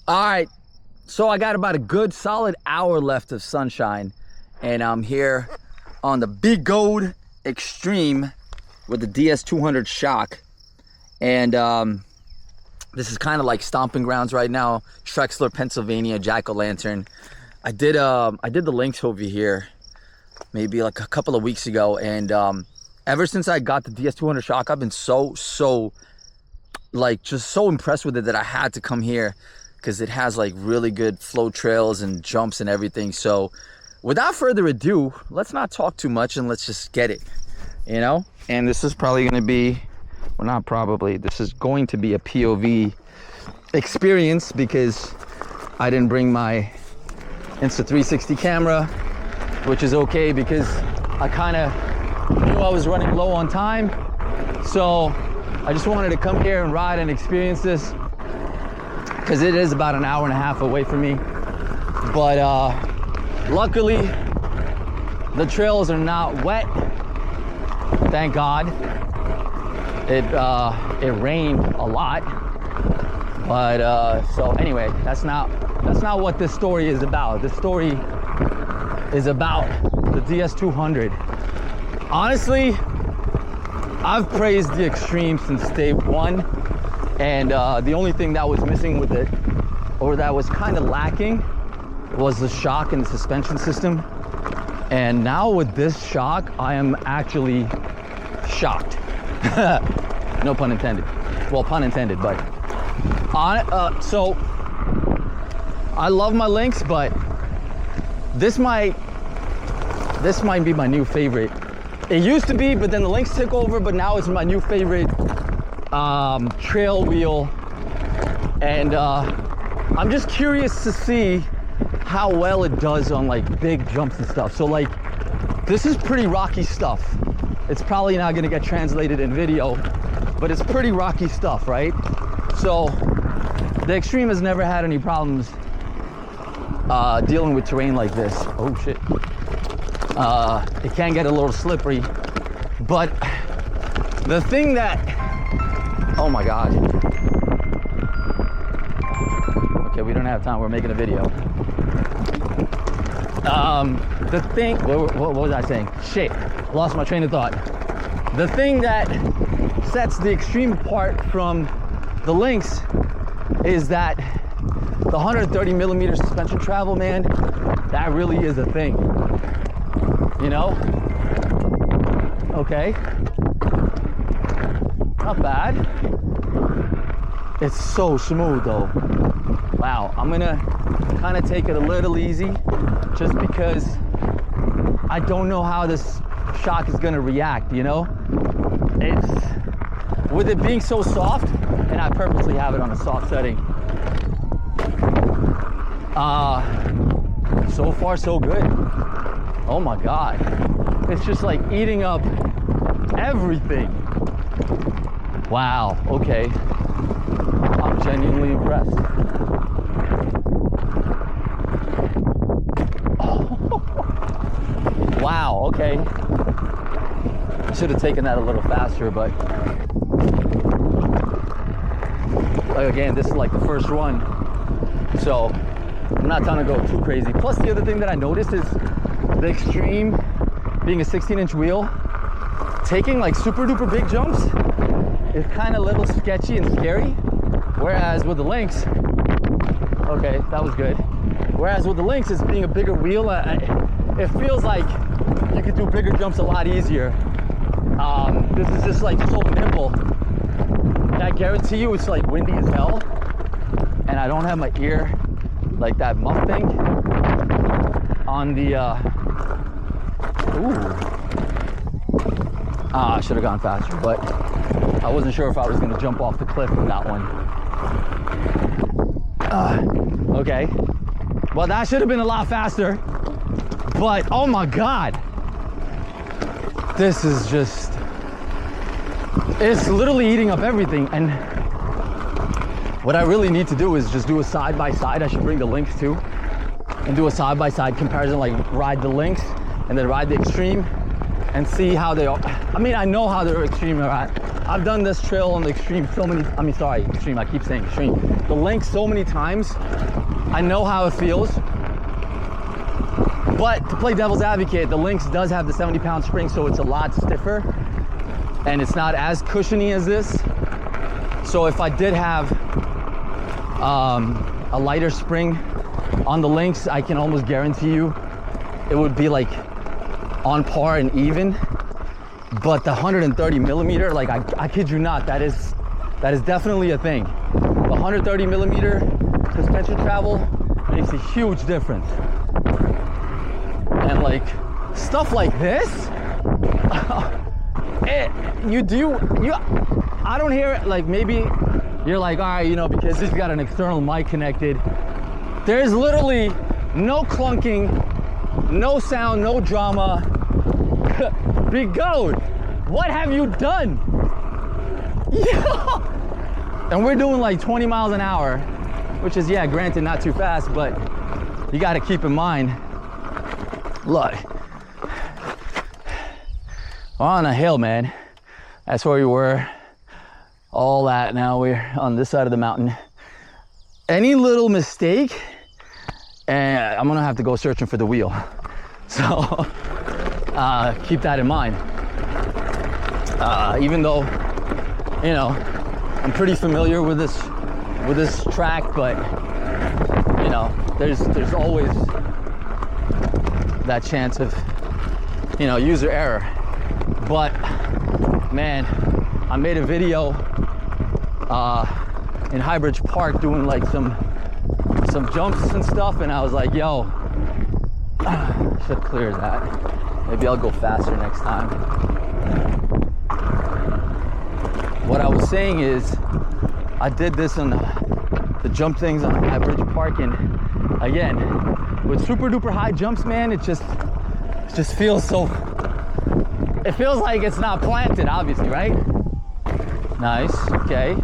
All right, so I got about a good solid hour left of sunshine, and I'm here on the Begode Extreme with the DS200 shock. And this is kind of like stomping grounds right now. Trexler, Pennsylvania, Jack-o'-lantern. I did the links over here maybe like a couple of weeks ago, and ever since I got the DS200 shock, I've been so like just so impressed with it that I had to come here because it has like really good flow trails and jumps and everything. So without further ado, let's not talk too much and let's just get it, you know? And this is probably going to be, well, not probably, this is going to be a POV experience because I didn't bring my Insta360 camera, which is okay because I kind of knew I was running low on time. So I just wanted to come here and ride and experience this because it is about an hour and a half away from me. But luckily, the trails are not wet. Thank God. It rained a lot. But so anyway, that's not what this story is about. This story is about the DS200. Honestly, I've praised the Extreme since day one, and the only thing that was missing with it, or that was kind of lacking, was the shock and the suspension system. And now with this shock, I am actually shocked. No pun intended. Well, pun intended, but so I love my Lynx, but this might be my new favorite. It used to be, but then the Lynx took over, but now it's my new favorite trail wheel. And I'm just curious to see how well it does on like big jumps and stuff. So like, this is pretty rocky stuff. It's probably not gonna get translated in video, but it's pretty rocky stuff, right? So the Extreme has never had any problems dealing with terrain like this. Oh shit. It can get a little slippery, but the thing that, oh my God. Okay, we don't have time, we're making a video. The thing, what was I saying? Shit, lost my train of thought. The thing that sets the Extreme apart from the Lynx is that the 130 millimeter suspension travel, man, that really is a thing. You know? Okay. Not bad. It's so smooth though. Wow, I'm gonna kind of take it a little easy just because I don't know how this shock is gonna react, you know? It's, with it being so soft, and I purposely have it on a soft setting. So far so good. Oh my God. It's just like eating up everything. Wow, okay. I'm genuinely impressed. Oh. Wow, okay. I should have taken that a little faster, but again, this is like the first run, so I'm not trying to go too crazy. Plus, the other thing that I noticed is the Extreme, being a 16-inch wheel, taking like super duper big jumps is kind of a little sketchy and scary. Whereas with the Lynx, okay, that was good. Whereas with the Lynx, it's being a bigger wheel, it feels like you could do bigger jumps a lot easier. This is just like so nimble. I guarantee you it's like windy as hell, and I don't have my ear like that muff thing on the I should have gone faster, but I wasn't sure if I was gonna jump off the cliff with that one. Okay, well that should have been a lot faster, but oh my God, this is just, it's literally eating up everything. And what I really need to do is just do a side-by-side. I should bring the Lynx too and do a side-by-side comparison, like ride the Lynx and then ride the Extreme and see how they are. I mean, I know how the Extreme are at, I've done this trail on the extreme so many, I mean, sorry, extreme, I keep saying extreme. The length so many times, I know how it feels. But to play devil's advocate, the Lynx does have the 70-pound spring, so it's a lot stiffer and it's not as cushiony as this. So if I did have a lighter spring on the Lynx, I can almost guarantee you it would be like on par and even. But the 130 millimeter, like I kid you not, that is definitely a thing. The 130 millimeter suspension travel makes a huge difference. And like stuff like this, I don't hear it. Like maybe you're like, all right, you know, because this got an external mic connected. There's literally no clunking, no sound, no drama. Begode, what have you done? Yeah. And we're doing like 20 miles an hour, which is, yeah, granted not too fast, but you got to keep in mind, look, on a hill, man. That's where we were, all that. Now we're on this side of the mountain. Any little mistake, and I'm gonna have to go searching for the wheel. So keep that in mind. Even though, you know, I'm pretty familiar with this track, but you know, there's always that chance of, you know, user error. But man, I made a video in Highbridge Park doing like some jumps and stuff, and I was like, yo, should clear that. Maybe I'll go faster next time. What I was saying is, I did this on the jump things on Highbridge Park, and again, with super duper high jumps, man, it just feels so, it feels like it's not planted, obviously, right? Nice, okay.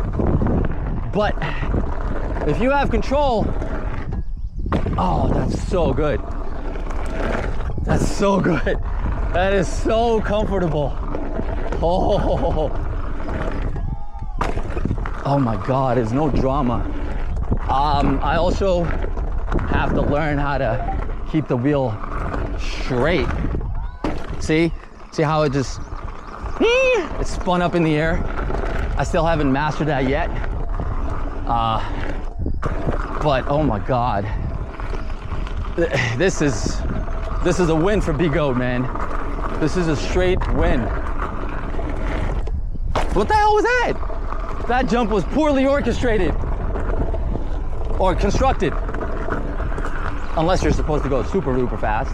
But if you have control, oh, that's so good. That's so good. That is so comfortable. Oh my God, there's no drama. I also have to learn how to keep the wheel straight. See how it just, it's spun up in the air. I still haven't mastered that yet. But oh my God, this is a win for Begode, man. This is a straight win. What the hell was that? That jump was poorly orchestrated or constructed. Unless you're supposed to go super duper fast,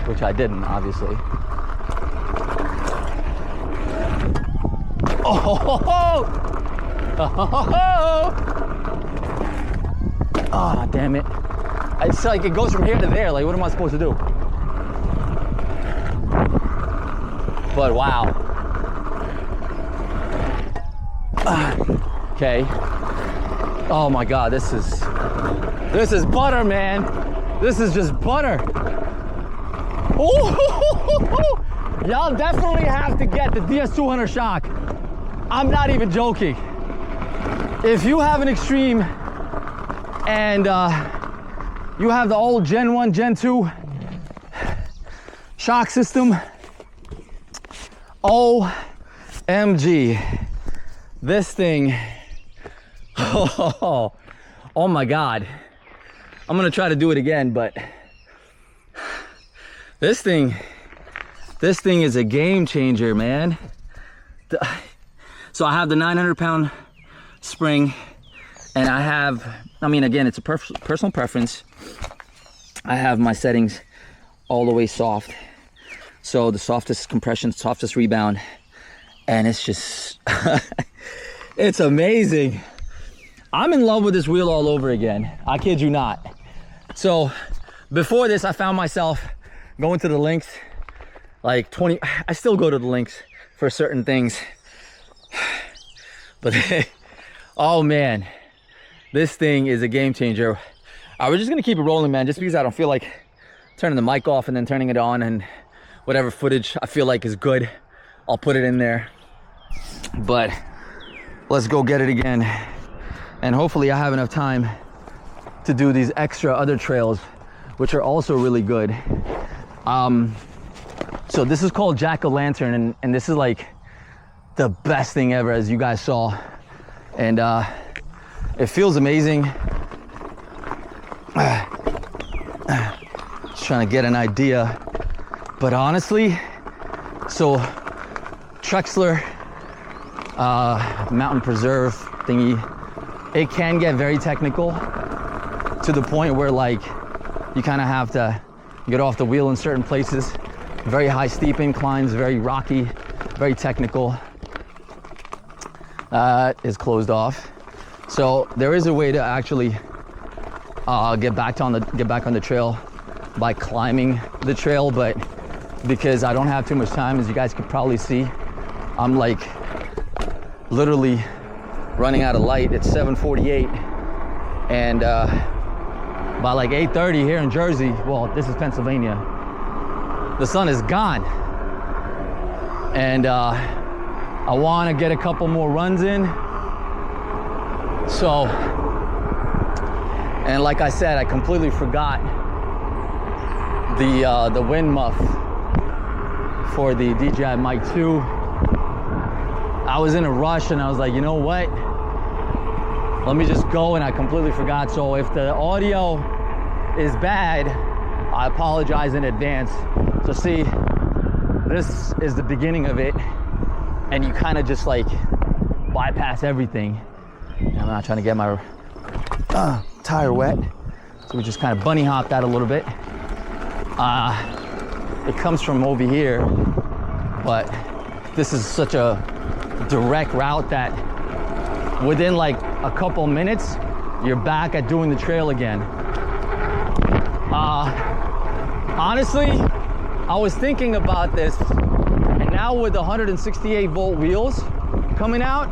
which I didn't, obviously. Oh, damn it. It's like it goes from here to there. Like, what am I supposed to do? But wow. Okay. Oh my God, this is butter, man. This is just butter. Y'all definitely have to get the DS200 shock. I'm not even joking. If you have an Extreme and you have the old Gen 1, Gen 2 shock system, OMG, this thing, oh my God. I'm gonna try to do it again, but this thing is a game changer, man. So I have the 900-pound spring, and I mean, again, it's a personal preference. I have my settings all the way soft. So the softest compression, softest rebound, and it's just, it's amazing. I'm in love with this wheel all over again. I kid you not. So before this, I found myself going to the Lynx, like I still go to the Lynx for certain things. But oh man, this thing is a game changer. We're just gonna keep it rolling, man, just because I don't feel like turning the mic off and then turning it on, and whatever footage I feel like is good, I'll put it in there. but let's go get it again. And hopefully I have enough time to do these extra other trails, which are also really good. So this is called Jack-o'-lantern, and this is like the best thing ever, as you guys saw. And it feels amazing. Just trying to get an idea. But honestly, so Trexler Mountain Preserve thingy, it can get very technical to the point where like you kind of have to get off the wheel in certain places. Very high steep inclines, very rocky, very technical. Is closed off. So there is a way to actually get back on the trail by climbing the trail, but because I don't have too much time, as you guys could probably see, I'm like literally running out of light. It's 7:48, and by like 8:30 here in Jersey, well, this is Pennsylvania, the sun is gone, and I want to get a couple more runs in. So, and like I said, I completely forgot the wind muff for the DJI Mic 2. I was in a rush and I was like, you know what? Let me just go, and I completely forgot. So if the audio is bad, I apologize in advance. So see, this is the beginning of it, and you kind of just like bypass everything. And I'm not trying to get my tire wet, so we just kind of bunny hopped that a little bit. It comes from over here, but this is such a direct route that within like a couple minutes, you're back at doing the trail again. Honestly, I was thinking about this, and now with the 168 volt wheels coming out,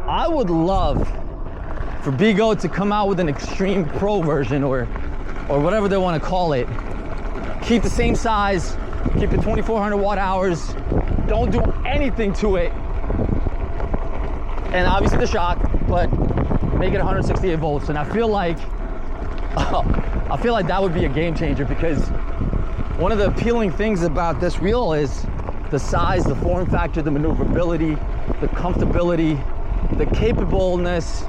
I would love for Begode to come out with an Extreme Pro version, or whatever they want to call it. Keep the same size, keep it 2400 watt hours, don't do anything to it, and obviously the shock, but make it 168 volts. And I feel like that would be a game changer, because one of the appealing things about this wheel is the size, the form factor, the maneuverability, the comfortability, the capableness,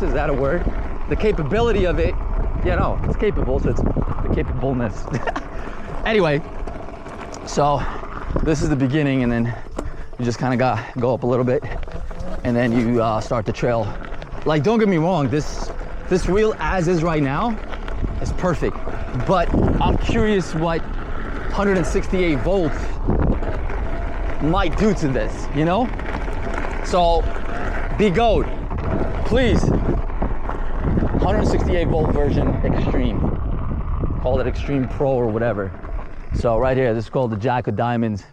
is that a word? The capability of it. Yeah, no, it's capable, so it's the capableness. Anyway, so this is the beginning, and then you just kind of go up a little bit, and then you start the trail. Like, don't get me wrong, this wheel as is right now is perfect, but I'm curious what 168 volts might do to this, you know? So Begode, please, 168 volt version Extreme, call it Extreme Pro or whatever. So right here, this is called the Jack of Diamonds.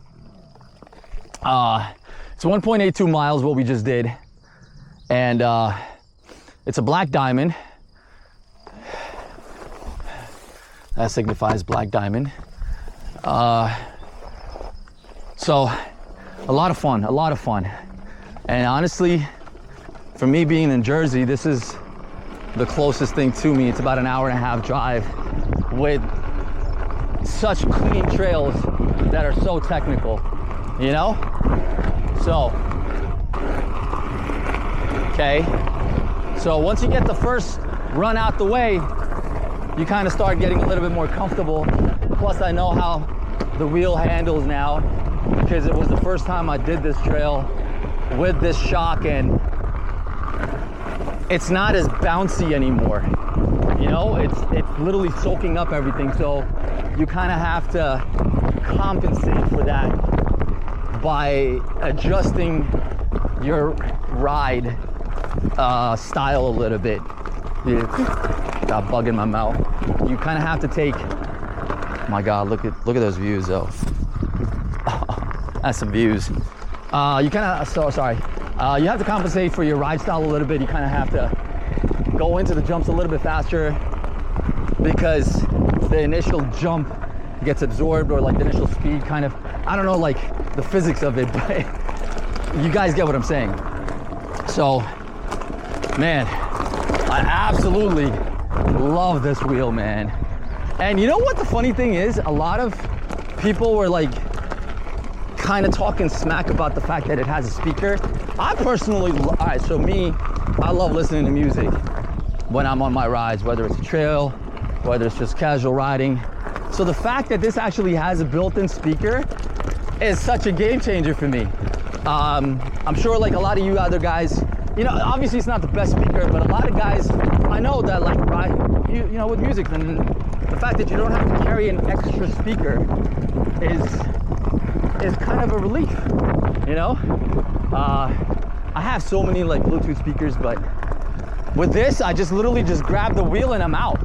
It's 1.82 miles what we just did, and it's a black diamond. That signifies black diamond. So a lot of fun. And honestly, for me being in Jersey, this is the closest thing to me. It's about an hour and a half drive with such clean trails that are so technical, you know? So, okay. So once you get the first run out the way, you kind of start getting a little bit more comfortable. Plus I know how the wheel handles now, because it was the first time I did this trail with this shock, and it's not as bouncy anymore. You know, it's literally soaking up everything. So you kind of have to compensate for that by adjusting your ride style a little bit. Got a bug in my mouth. You kind of have to take, my God, look at those views though. That's some views. You kind of, you have to compensate for your ride style a little bit. You kind of have to go into the jumps a little bit faster, because the initial jump gets absorbed, or like the initial speed kind of, I don't know like the physics of it, but you guys get what I'm saying. So, man, I absolutely love this wheel, man. And you know what the funny thing is? A lot of people were like kind of talking smack about the fact that it has a speaker. I personally, all right, so me, I love listening to music when I'm on my rides, whether it's a trail, whether it's just casual riding. So the fact that this actually has a built-in speaker is such a game changer for me. I'm sure like a lot of you other guys, you know, obviously it's not the best speaker, but a lot of guys I know that like ride, you know, with music, and the fact that you don't have to carry an extra speaker is kind of a relief, you know? I have so many like Bluetooth speakers, but with this, I just literally just grab the wheel and I'm out,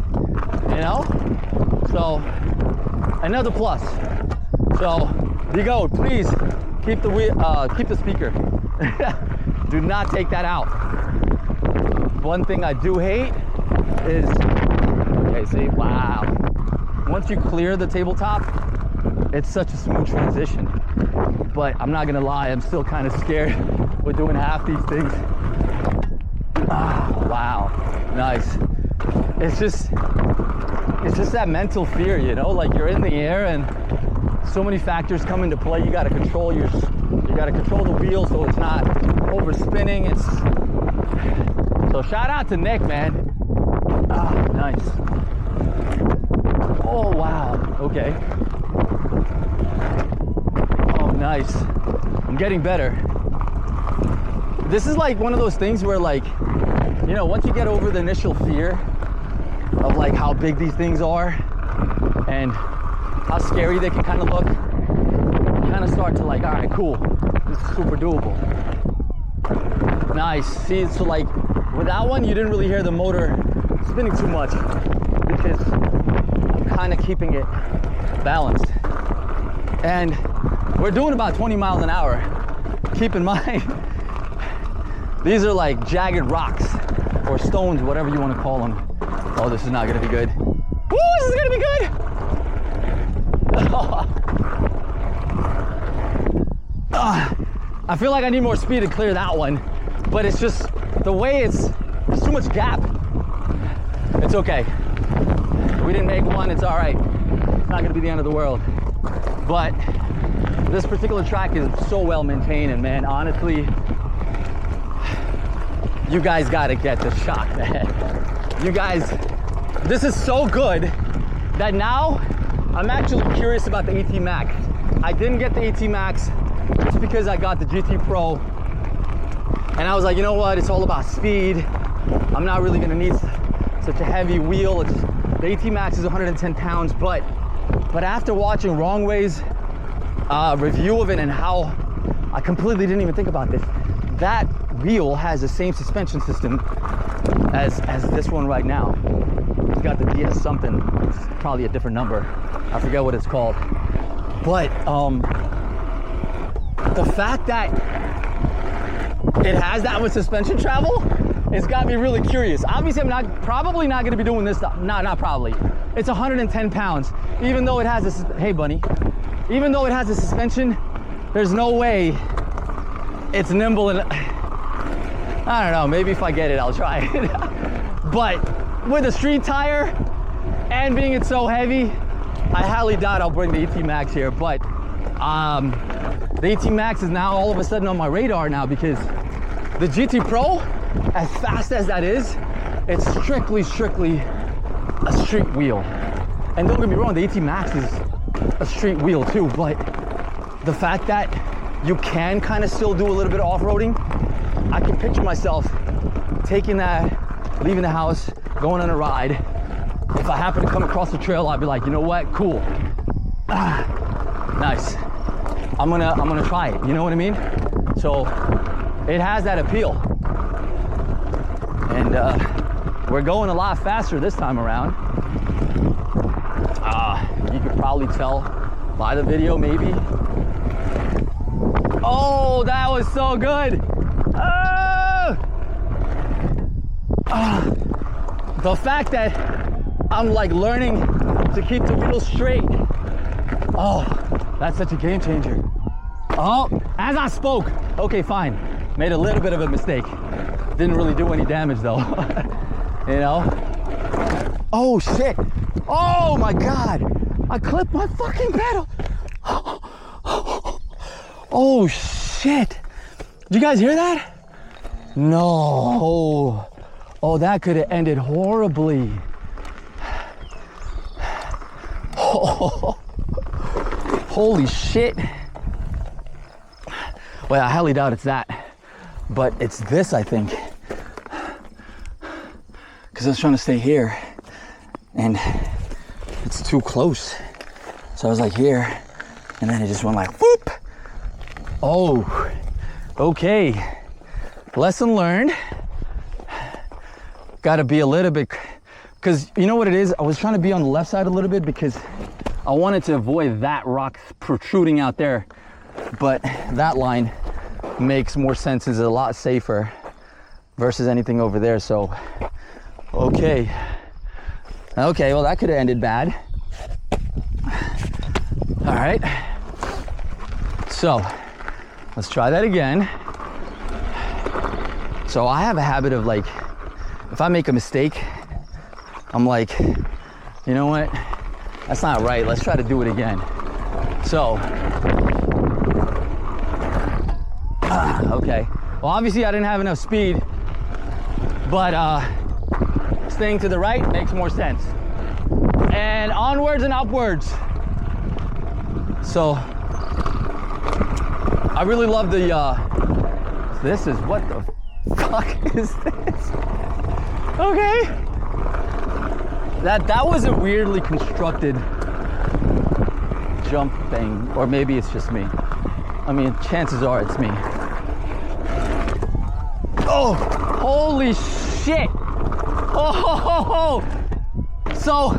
you know? So, another plus. So, Begode, please keep the wheel, keep the speaker. Do not take that out. One thing I do hate is, okay, see, wow. Once you clear the tabletop, it's such a smooth transition. But I'm not gonna lie, I'm still kind of scared with doing half these things. Ah, wow, nice. It's just that mental fear, you know, like you're in the air and so many factors come into play. You gotta control the wheel so it's not overspinning. So shout out to Nick, man. Ah, nice. Oh, wow, okay. Oh, nice. I'm getting better. This is like one of those things where like, you know, once you get over the initial fear of like how big these things are and how scary they can kind of look, you kind of start to like, all right, cool, this is super doable. Nice. See, so like with that one, you didn't really hear the motor spinning too much because I'm kind of keeping it balanced. And we're doing about 20 miles an hour. Keep in mind, these are like jagged rocks or stones, whatever you want to call them. Oh, this is not gonna be good. Woo, this is gonna be good! I feel like I need more speed to clear that one, but it's just the way there's too much gap. It's okay. We didn't make one, it's all right. It's not gonna be the end of the world. But this particular track is so well maintained, and man, honestly, you guys gotta get the shot, man. You guys, this is so good that now I'm actually curious about the AT Max. I didn't get the AT Max just because I got the GT Pro, and I was like, you know what, it's all about speed. I'm not really gonna need such a heavy wheel. The AT Max is 110 pounds, but after watching Wrong Way's review of it and how I completely didn't even think about this, that wheel has the same suspension system as this one right now. It's got the DS something. It's probably a different number. I forget what it's called. But the fact that it has that much suspension travel, it's got me really curious. Obviously, I'm probably not gonna be doing this stuff. No, not probably. It's 110 pounds. Even though it has this, hey bunny, even though it has a suspension, there's no way it's nimble and, I don't know, maybe if I get it, I'll try it. But with a street tire and being it's so heavy, I highly doubt I'll bring the AT Max here. But the AT Max is now all of a sudden on my radar now, because the GT Pro, as fast as that is, it's strictly a street wheel. And don't get me wrong, the AT Max is a street wheel too, but the fact that you can kind of still do a little bit of off-roading, I can picture myself taking that, leaving the house, going on a ride. If I happen to come across the trail, I'd be like, you know what, cool. Nice. I'm gonna try it, you know what I mean? So it has that appeal. And we're going a lot faster this time around. You could probably tell by the video, maybe. Oh, that was so good. The fact that I'm like learning to keep the wheels straight. Oh, that's such a game changer. Oh, as I spoke. Okay, fine. Made a little bit of a mistake. Didn't really do any damage though. You know? Oh shit. Oh my God. I clipped my fucking pedal. Oh shit. Did you guys hear that? No. Oh, that could have ended horribly. Oh. Holy shit. Well, I highly doubt it's that, but it's this, I think. Because I was trying to stay here and it's too close. So I was like here and then it just went like whoop. Oh, okay. Lesson learned. Got to be a little bit, because you know what it is? I was trying to be on the left side a little bit because I wanted to avoid that rock protruding out there. But that line makes more sense, is a lot safer versus anything over there. So, okay. Okay, well that could have ended bad. All right. So, let's try that again. So I have a habit of like, if I make a mistake, I'm like, you know what? That's not right. Let's try to do it again. So, okay. Well, obviously I didn't have enough speed, but staying to the right makes more sense. And onwards and upwards. So, I really love the, this is, what the fuck is this? Okay. That was a weirdly constructed jump thing, or maybe it's just me. I mean, chances are it's me. Oh, holy shit. Oh, so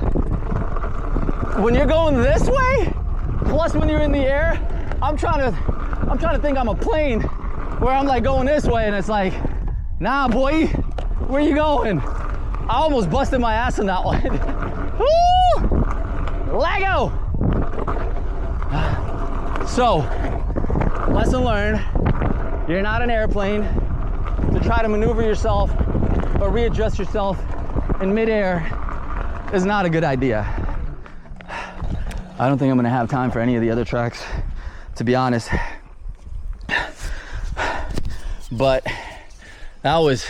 when you're going this way, plus when you're in the air, I'm trying to think I'm a plane where I'm like going this way and it's like, nah, boy, where you going? I almost busted my ass on that one. Woo! Lego! So, lesson learned, you're not an airplane. To try to maneuver yourself or readjust yourself in midair is not a good idea. I don't think I'm gonna have time for any of the other tracks, to be honest. But that was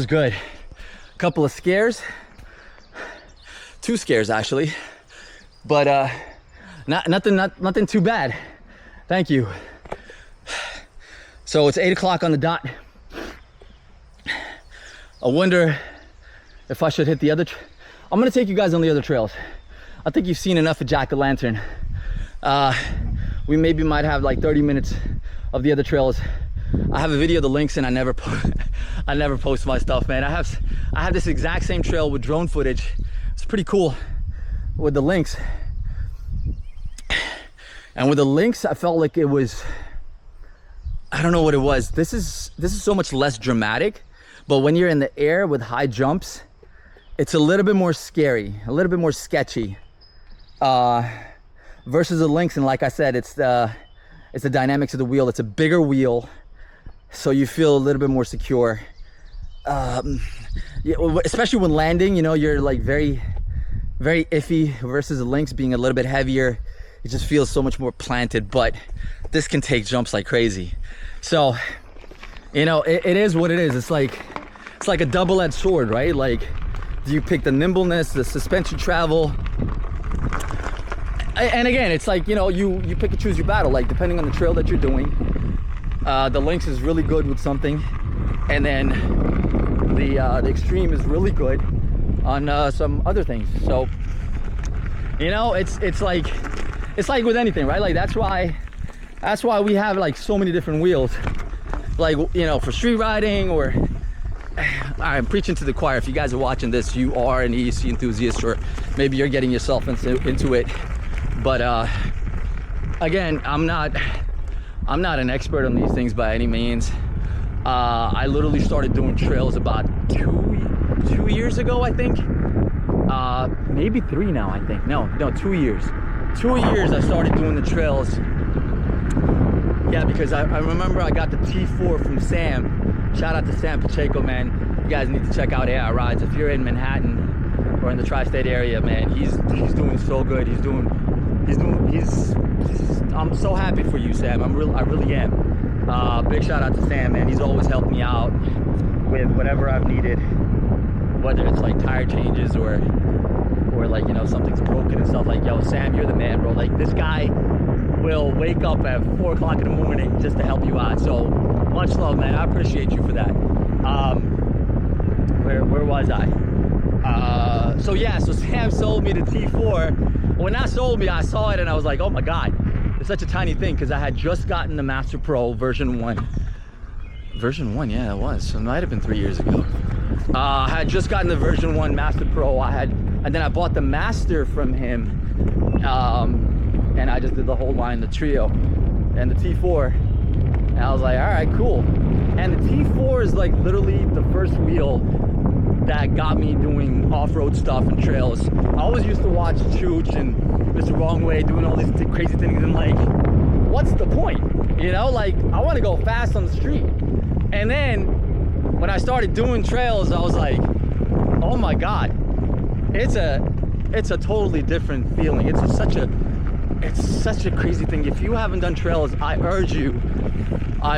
good. A couple of scares, 2 scares actually, but nothing too bad. Thank you. So it's 8 o'clock on the dot. I wonder if I should hit the other. I'm gonna take you guys on the other trails. I think you've seen enough of Jack-o'-lantern. We maybe might have like 30 minutes of the other trails. I have a video of the links and I never post my stuff, man. I have this exact same trail with drone footage. It's pretty cool with the links. And with the links, I felt like it was, I don't know what it was. This is so much less dramatic, but when you're in the air with high jumps, it's a little bit more scary, a little bit more sketchy, versus the links. And like I said, it's the dynamics of the wheel. It's a bigger wheel, so you feel a little bit more secure. Yeah, especially when landing, you know, you're like very, very iffy, versus the links being a little bit heavier. It just feels so much more planted, but this can take jumps like crazy. So, you know, it is what it is. It's like a double-edged sword, right? Like, do you pick the nimbleness, the suspension travel? And again, it's like, you know, you pick and choose your battle, like depending on the trail that you're doing. The Lynx is really good with something, and then the Extreme is really good on some other things. So, you know, it's like with anything, right? Like that's why we have like so many different wheels, like, you know, for street riding. Or I'm preaching to the choir. If you guys are watching this, you are an ESC enthusiast, or maybe you're getting yourself into it. But again, I'm not an expert on these things by any means. I literally started doing trails about two years ago, I think. Maybe 3 now, I think. No, 2 years. 2 years I started doing the trails. Yeah, because I remember I got the T4 from Sam. Shout out to Sam Pacheco, man. You guys need to check out AI Rides. If you're in Manhattan or in the tri-state area, man, he's doing so good. I'm so happy for you, Sam. I really am. Big shout out to Sam, man. He's always helped me out with whatever I've needed, whether it's like tire changes or like, you know, something's broken and stuff. Like, yo, Sam, you're the man, bro. Like, this guy will wake up at 4 o'clock in the morning just to help you out. So much love, man. I appreciate you for that. Where was I? So yeah, so Sam sold me the T4. When that sold me, I saw it and I was like, oh my God, it's such a tiny thing, because I had just gotten the Master Pro version 1. Version 1, yeah, it was. So it might have been 3 years ago. I had just gotten the version 1 Master Pro. And then I bought the Master from him. And I just did the whole line, the Trio and the T4. And I was like, all right, cool. And the T4 is like literally the first wheel that got me doing off-road stuff and trails. I always used to watch Chooch and Mr. Wrong Way doing all these crazy things, and like, what's the point? You know, like, I want to go fast on the street. And then when I started doing trails, I was like, oh my God, it's a totally different feeling. It's such a crazy thing. If you haven't done trails, I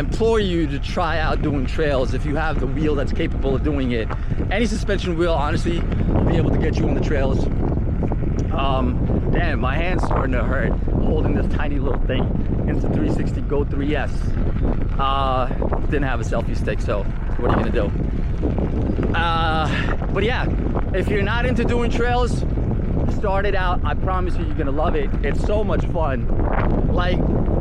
implore you to try out doing trails if you have the wheel that's capable of doing it. Any suspension wheel, honestly, will be able to get you on the trails. Damn, my hand's starting to hurt holding this tiny little thing. Insta360 Go 3S. Didn't have a selfie stick, so what are you gonna do? But yeah, if you're not into doing trails, start it out. I promise you, you're gonna love it. It's so much fun. Like,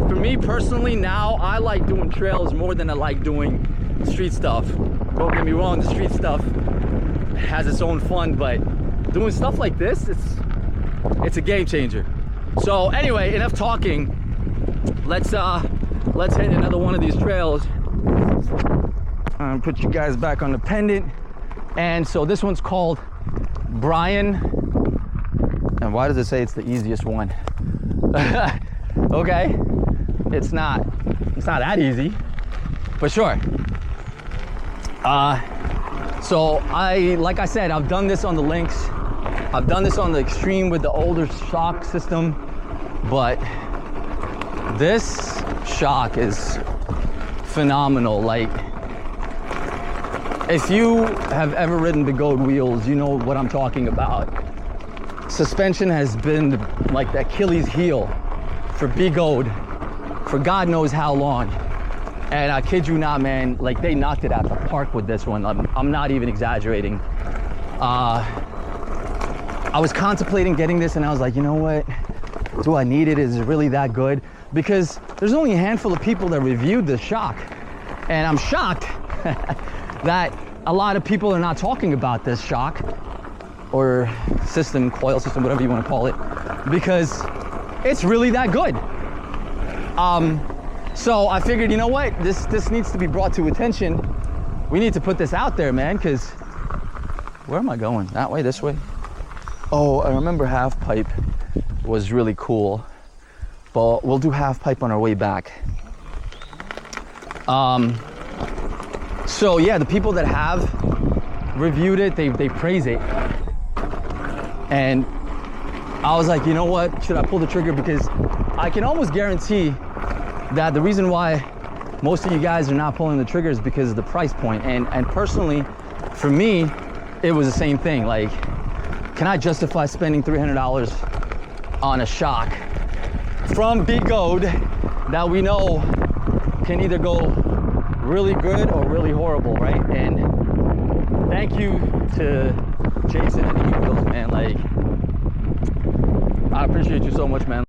for me personally, now I like doing trails more than I like doing street stuff. Don't get me wrong, the street stuff has its own fun, but doing stuff like this, it's a game changer. So anyway, enough talking. Let's hit another one of these trails. Put you guys back on the pendant. And so this one's called Brian. And why does it say it's the easiest one? Okay, it's not that easy, but sure. So like I said, I've done this on the Lynx. I've done this on the Extreme with the older shock system, but this shock is phenomenal. Like, if you have ever ridden Begode wheels, you know what I'm talking about. Suspension has been like the Achilles heel for Begode for God knows how long. And I kid you not, man, like, they knocked it out the park with this one. I'm not even exaggerating. I was contemplating getting this and I was like, you know what? Do I need it? Is it really that good? Because there's only a handful of people that reviewed this shock. And I'm shocked that a lot of people are not talking about this shock or system, coil system, whatever you want to call it, because it's really that good. So I figured, you know what? This needs to be brought to attention. We need to put this out there, man, because where am I going? That way, this way? Oh, I remember half pipe was really cool, but we'll do half pipe on our way back. So yeah, the people that have reviewed it, they praise it. And I was like, you know what? Should I pull the trigger? Because I can almost guarantee that the reason why most of you guys are not pulling the trigger is because of the price point. And personally, for me, it was the same thing. Like, can I justify spending $300 on a shock from Begode that we know can either go really good or really horrible, right? And thank you to Jason and the Eagles, man. Like, I appreciate you so much, man.